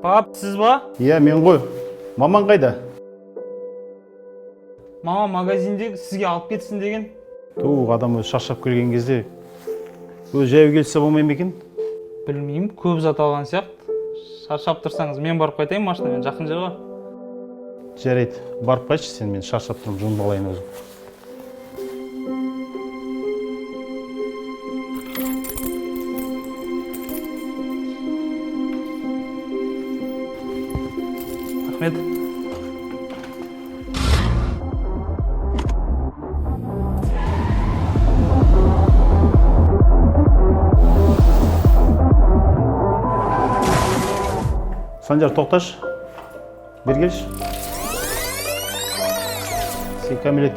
Pap, siz ba? Iya, men ғой. Маман қайда? Мама магазиндегі сізге алып кетсін деген. Адам өзі шаршап келген кезде өзі жаяу келсе болмай ма екен? Білмеймін, көп зат алған сияқты. Шаршап тұрсаңыз, мен барып қайтайын машинамен, жақын жер ғой. Жарайды, барып қайтшы сен, мен шаршап тұрмын, жуынып алайын өзім. Рахмет. Санжар, тоқташы. Бері келші. Сен кәмелетке